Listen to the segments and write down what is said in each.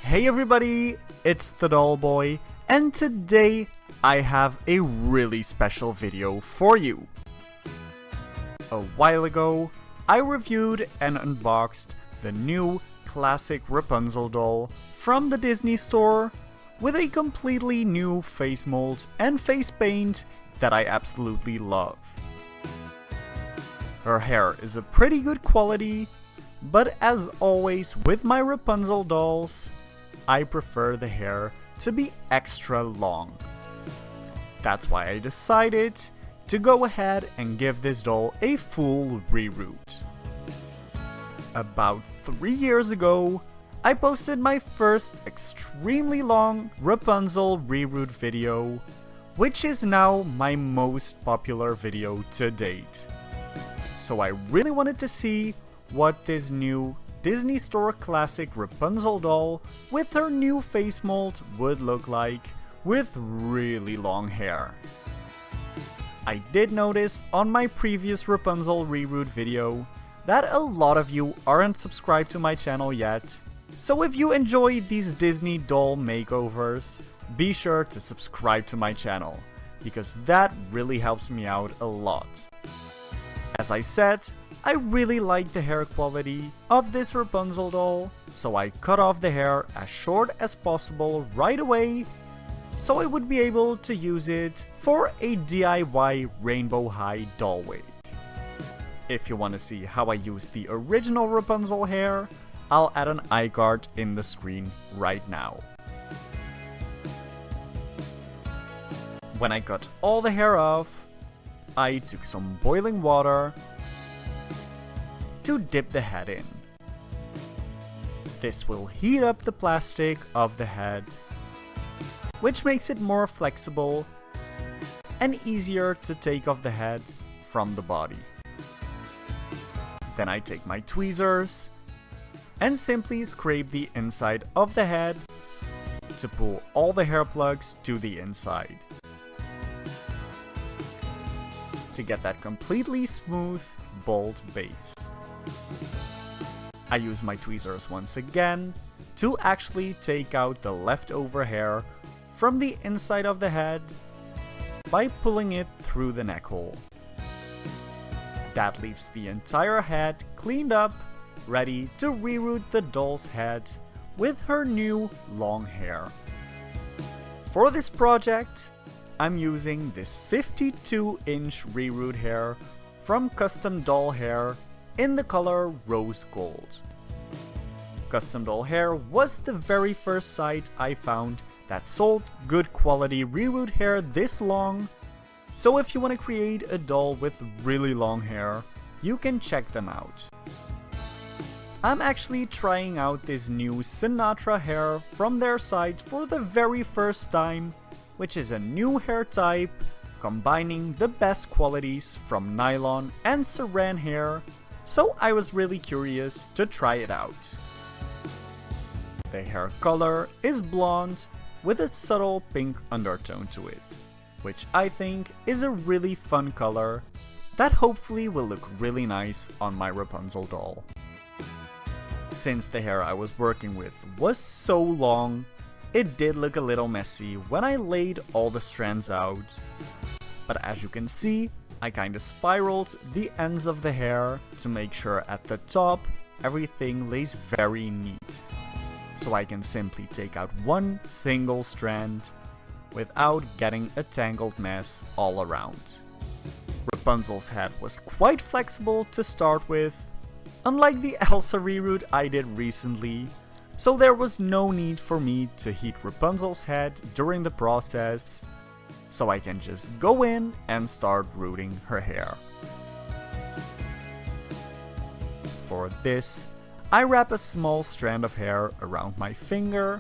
Hey everybody, it's the Doll Boy, and today I have a really special video for you. A while ago, I reviewed and unboxed the new classic Rapunzel doll from the Disney Store with a completely new face mold and face paint that I absolutely love. Her hair is a pretty good quality, but as always with my Rapunzel dolls, I prefer the hair to be extra long. That's why I decided to go ahead and give this doll a full reroot. About 3 years ago, I posted my first extremely long Rapunzel reroot video, which is now my most popular video to date. So I really wanted to see what this new Disney Store Classic Rapunzel doll with her new face mold would look like with really long hair. I did notice on my previous Rapunzel reroot video that a lot of you aren't subscribed to my channel yet, so if you enjoy these Disney doll makeovers, be sure to subscribe to my channel, because that really helps me out a lot. As I said, I really like the hair quality of this Rapunzel doll, so I cut off the hair as short as possible right away, so I would be able to use it for a DIY rainbow high doll wig. If you want to see how I use the original Rapunzel hair, I'll add an iCard in the screen right now. When I cut all the hair off, I took some boiling water to dip the head in. This will heat up the plastic of the head, which makes it more flexible and easier to take off the head from the body. Then I take my tweezers and simply scrape the inside of the head to pull all the hair plugs to the inside. To get that completely smooth, bald base. I use my tweezers once again to actually take out the leftover hair from the inside of the head by pulling it through the neck hole. That leaves the entire head cleaned up, ready to reroot the doll's head with her new long hair. For this project, I'm using this 52-inch reroot hair from CustomDollHair in the color Rose Gold. CustomDollHair was the very first site I found that sold good quality reroot hair this long, so if you want to create a doll with really long hair, you can check them out. I'm actually trying out this new Synatra hair from their site for the very first time, which is a new hair type combining the best qualities from nylon and saran hair, so I was really curious to try it out. The hair color is blonde with a subtle pink undertone to it, which I think is a really fun color that hopefully will look really nice on my Rapunzel doll. Since the hair I was working with was so long, it did look a little messy when I laid all the strands out, but as you can see, I kinda spiraled the ends of the hair to make sure at the top everything lays very neat, so I can simply take out one single strand without getting a tangled mess all around. Rapunzel's head was quite flexible to start with, unlike the Elsa reroot I did recently, so there was no need for me to heat Rapunzel's head during the process, so I can just go in and start rooting her hair. For this, I wrap a small strand of hair around my finger,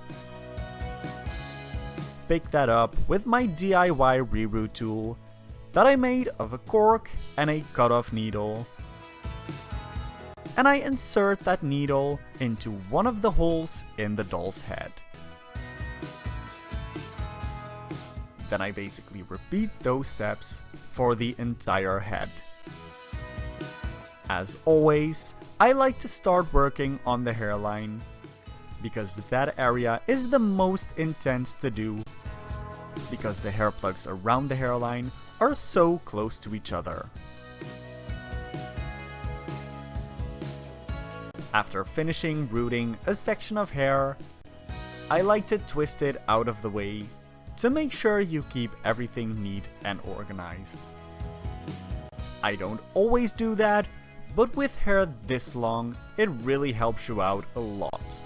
pick that up with my DIY reroot tool that I made of a cork and a cut-off needle, and I insert that needle into one of the holes in the doll's head. Then I basically repeat those steps for the entire head. As always, I like to start working on the hairline because that area is the most intense to do, because the hair plugs around the hairline are so close to each other. After finishing rooting a section of hair, I like to twist it out of the way to make sure you keep everything neat and organized. I don't always do that, but with hair this long, it really helps you out a lot.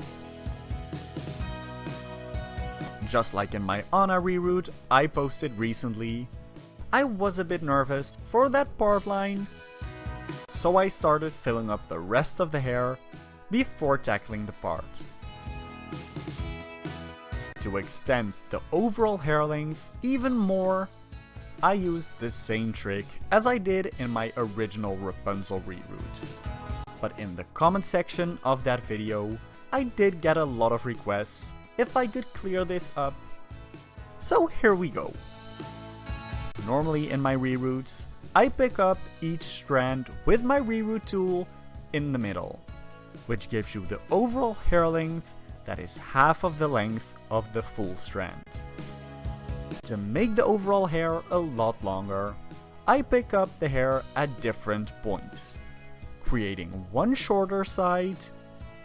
Just like in my Anna reroot I posted recently, I was a bit nervous for that part line, so I started filling up the rest of the hair before tackling the part. To extend the overall hair length even more, I used the same trick as I did in my original Rapunzel reroot. But in the comment section of that video, I did get a lot of requests if I could clear this up. So here we go. Normally in my reroots, I pick up each strand with my reroot tool in the middle, which gives you the overall hair length that is half of the length of the full strand. To make the overall hair a lot longer, I pick up the hair at different points, creating one shorter side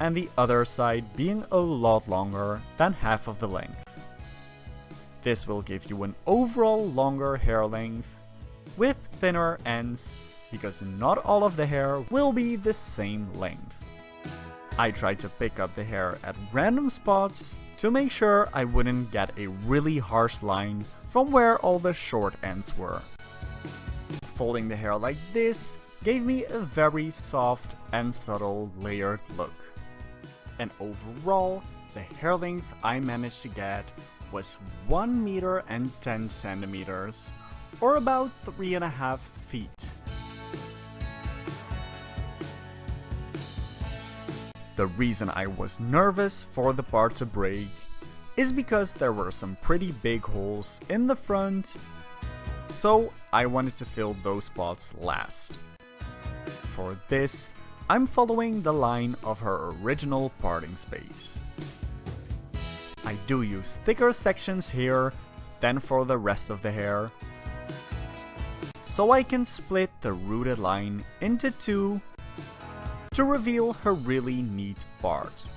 and the other side being a lot longer than half of the length. This will give you an overall longer hair length with thinner ends, because not all of the hair will be the same length. I tried to pick up the hair at random spots to make sure I wouldn't get a really harsh line from where all the short ends were. Folding the hair like this gave me a very soft and subtle layered look. And overall, the hair length I managed to get was 1 meter and 10 centimeters, or about 3.5 feet. The reason I was nervous for the part to break is because there were some pretty big holes in the front, so I wanted to fill those spots last. For this, I'm following the line of her original parting space. I do use thicker sections here than for the rest of the hair, so I can split the rooted line into two to reveal her really neat part.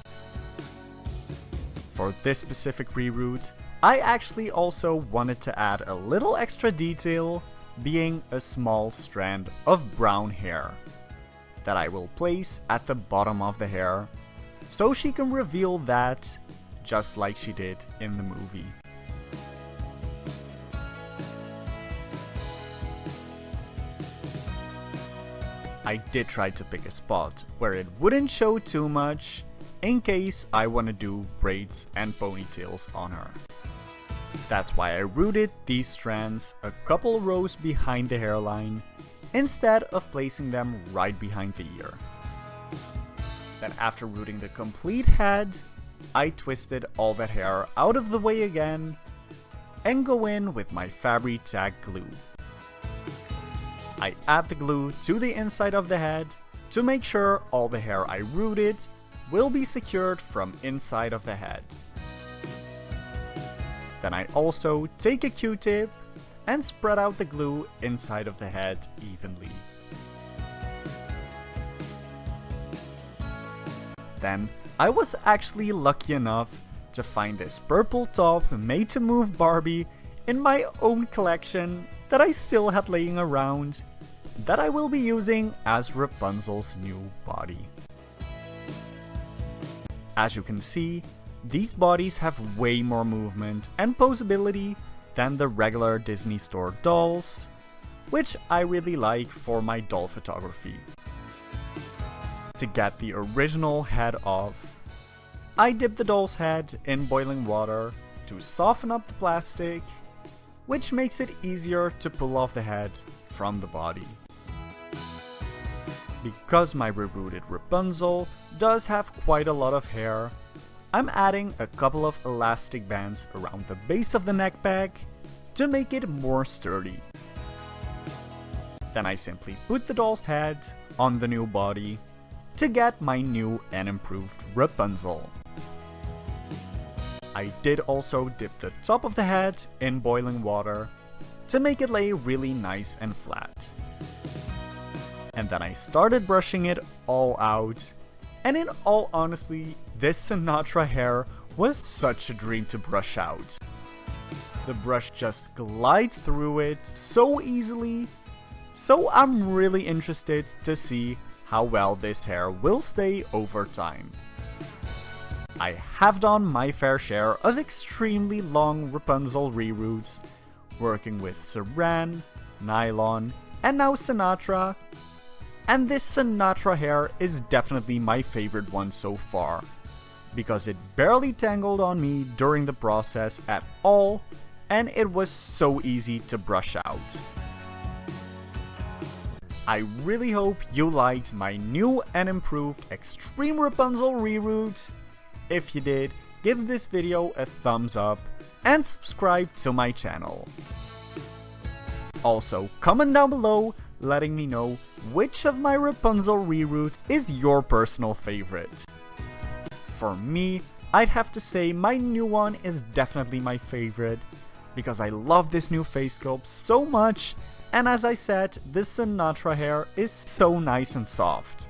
For this specific reroot, I actually also wanted to add a little extra detail, being a small strand of brown hair that I will place at the bottom of the hair, so she can reveal that just like she did in the movie. I did try to pick a spot where it wouldn't show too much in case I want to do braids and ponytails on her. That's why I rooted these strands a couple rows behind the hairline instead of placing them right behind the ear. Then after rooting the complete head, I twisted all that hair out of the way again and go in with my Fabri-Tac glue. I add the glue to the inside of the head to make sure all the hair I rooted will be secured from inside of the head. Then I also take a Q-tip and spread out the glue inside of the head evenly. Then I was actually lucky enough to find this purple top made to move Barbie in my own collection that I still had laying around, that I will be using as Rapunzel's new body. As you can see, these bodies have way more movement and posability than the regular Disney Store dolls, which I really like for my doll photography. To get the original head off, I dip the doll's head in boiling water to soften up the plastic, which makes it easier to pull off the head from the body. Because my rebooted Rapunzel does have quite a lot of hair, I'm adding a couple of elastic bands around the base of the neck bag to make it more sturdy. Then I simply put the doll's head on the new body to get my new and improved Rapunzel. I did also dip the top of the head in boiling water to make it lay really nice and flat. And then I started brushing it all out, and in all honesty, this Synatra hair was such a dream to brush out. The brush just glides through it so easily, so I'm really interested to see how well this hair will stay over time. I have done my fair share of extremely long Rapunzel reroots, working with saran, nylon, and now Synatra, and this Synatra hair is definitely my favorite one so far, because it barely tangled on me during the process at all, and it was so easy to brush out. I really hope you liked my new and improved Extreme Rapunzel reroot. If you did, give this video a thumbs up and subscribe to my channel. Also, comment down below letting me know which of my Rapunzel reroot is your personal favorite. For me, I'd have to say my new one is definitely my favorite, because I love this new face sculpt so much, and as I said, this Synatra hair is so nice and soft.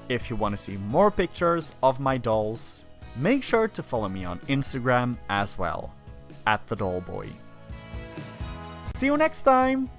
If you want to see more pictures of my dolls, make sure to follow me on Instagram as well, @thedollboy. See you next time!